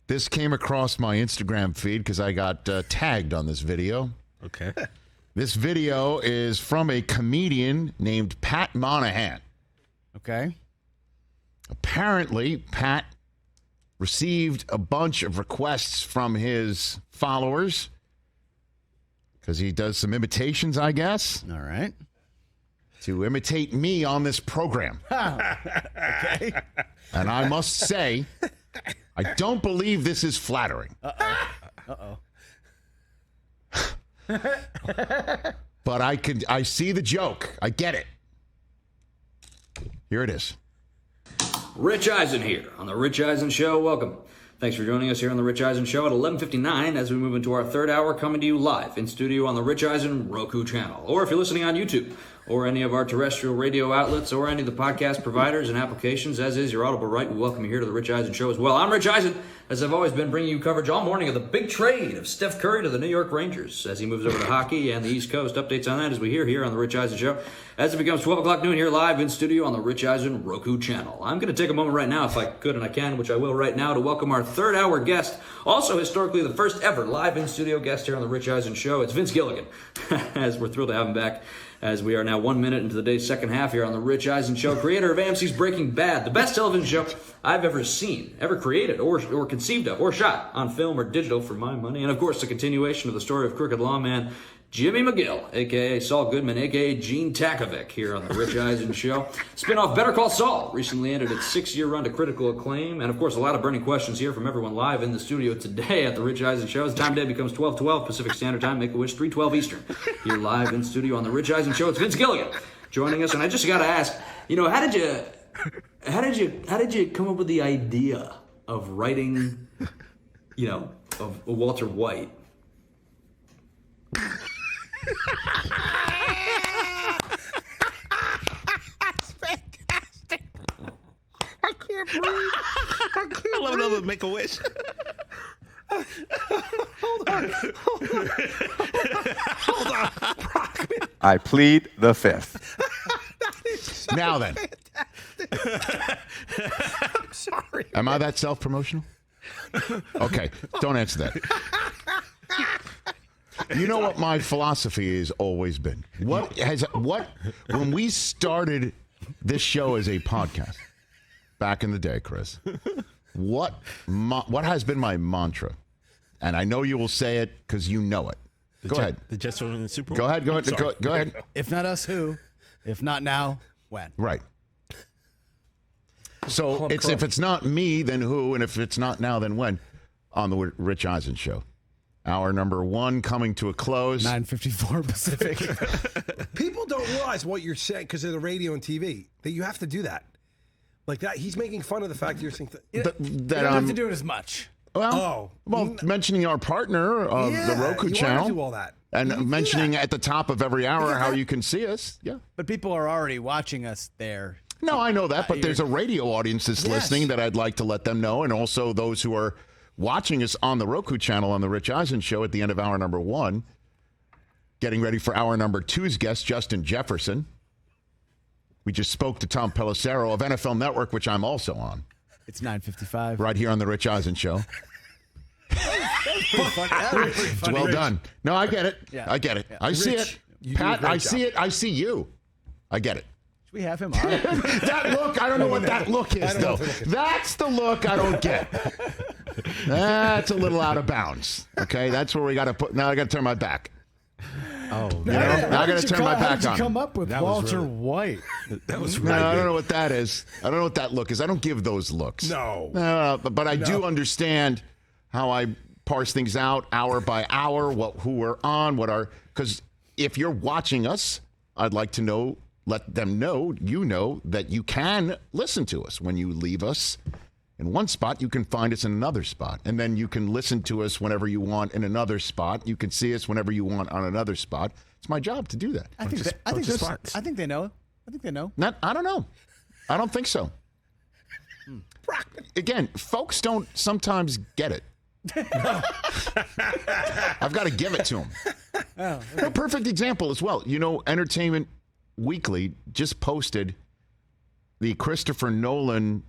This came across my Instagram feed because I got tagged on this video. Okay. This video is from a comedian named Pat Monaghan. Okay. Apparently, Pat received a bunch of requests from his followers because he does some imitations, I guess. All right. To imitate me on this program. Okay. And I must say, I don't believe this is flattering. Uh-oh. But I see the joke. I get it. Here it is. Rich Eisen here on the Rich Eisen Show. Welcome. Thanks for joining us here on the Rich Eisen Show at 11:59 as we move into our third hour, coming to you live in studio on the Rich Eisen Roku channel. Or if you're listening on YouTube or any of our terrestrial radio outlets or any of the podcast providers and applications, as is your audible right, we welcome you here to the Rich Eisen Show as well. I'm Rich Eisen, as I've always been bringing you coverage all morning of the big trade of Steph Curry to the New York Rangers as he moves over to hockey and the East Coast. Updates on that as we hear here on the Rich Eisen Show as it becomes 12 o'clock noon here live in studio on the Rich Eisen Roku channel. I'm going to take a moment right now, if I could and I can, which I will right now, to welcome our third hour guest, also historically the first ever live in studio guest here on the Rich Eisen Show. It's Vince Gilligan, as we're thrilled to have him back as we are now 1 minute into the day's second half here on the Rich Eisen Show, creator of AMC's Breaking Bad, the best television show I've ever seen, ever created, or conceived of, or shot on film or digital for my money. And of course, the continuation of the story of crooked lawman Jimmy McGill, a.k.a. Saul Goodman, a.k.a. Gene Takovic, here on the Rich Eisen Show. Spinoff Better Call Saul recently ended its 6-year run to critical acclaim. And, of course, a lot of burning questions here from everyone live in the studio today at the Rich Eisen Show. As time of day becomes 12:12 Pacific Standard Time, Make-A-Wish 3:12 Eastern. Here live in studio on the Rich Eisen Show. It's Vince Gilligan joining us. And I just got to ask, how did you come up with the idea of writing, of Walter White? That's fantastic. I can't breathe. I love another Make-A-Wish. Hold on. Brockman. I plead the fifth. So Now then. I'm sorry. Am I that self-promotional? Okay, don't answer that. You know what my philosophy has always been? When we started this show as a podcast back in the day, Chris, what has been my mantra? And I know you will say it because you know it. Go ahead. The Jets are in the Super Bowl. Go ahead. Go ahead. If not us, who? If not now, when? Right. So if it's not me, then who? And if it's not now, then when? On the Rich Eisen Show. Hour number 1 coming to a close. 9:54 Pacific. People don't realize what you're saying because of the radio and TV, that you have to do that. Like that, he's making fun of the fact that you're saying You don't have to do it as much. Well, mentioning our partner of the Roku you channel. want to do all that. And mentioning at the top of every hour how you can see us. Yeah. But people are already watching us there. No, I know that, but there's a radio audience that's listening that I'd like to let them know, and also those who are watching us on the Roku channel on the Rich Eisen Show at the end of hour number 1. Getting ready for hour number 2's guest, Justin Jefferson. We just spoke to Tom Pelissero of NFL Network, which I'm also on. It's 9:55. Right here on the Rich Eisen Show. It's well done. No, I get it. Yeah. I get it. Yeah. I see it. Pat, I see it. I see you. I get it. Should we have him on? That look, I don't know what that look is, though. That's the look I don't get. That's a little out of bounds. Okay, that's where we got to put. Now I got to turn my back. Oh, Now I got to turn my back How did you on. come up with Walter White? That was No, right. I don't know what that is. I don't know what that look is. I don't give those looks. No. But I do understand how I parse things out hour by hour, who we're on, because if you're watching us, I'd like to let them know, that you can listen to us. When you leave us in one spot, you can find us in another spot. And then you can listen to us whenever you want in another spot. You can see us whenever you want on another spot. It's my job to do that. I think they know. I don't know. I don't think so. Again, folks don't sometimes get it. I've got to give it to them. A perfect example as well. Entertainment Weekly just posted the Christopher Nolan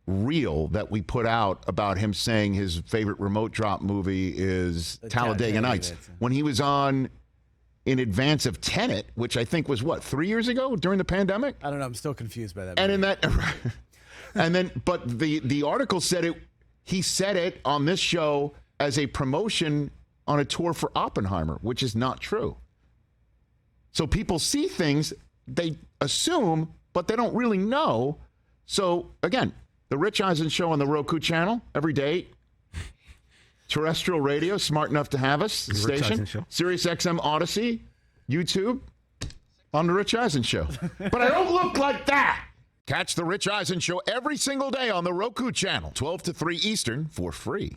reel that we put out about him saying his favorite remote drop movie is Talladega Nights when he was on in advance of Tenet, which I think was 3 years ago during the pandemic. I don't know. I'm still confused by that. And movie. in that, and then, but the article said it. He said it on this show as a promotion on a tour for Oppenheimer, which is not true. So people see things they assume, but they don't really know. So again, the Rich Eisen Show on the Roku channel every day. Terrestrial radio, smart enough to have us. The Rich station. Eisen Show. Sirius XM Odyssey, YouTube, on the Rich Eisen Show. But I don't look like that. Catch the Rich Eisen Show every single day on the Roku channel, 12 to 3 Eastern, for free.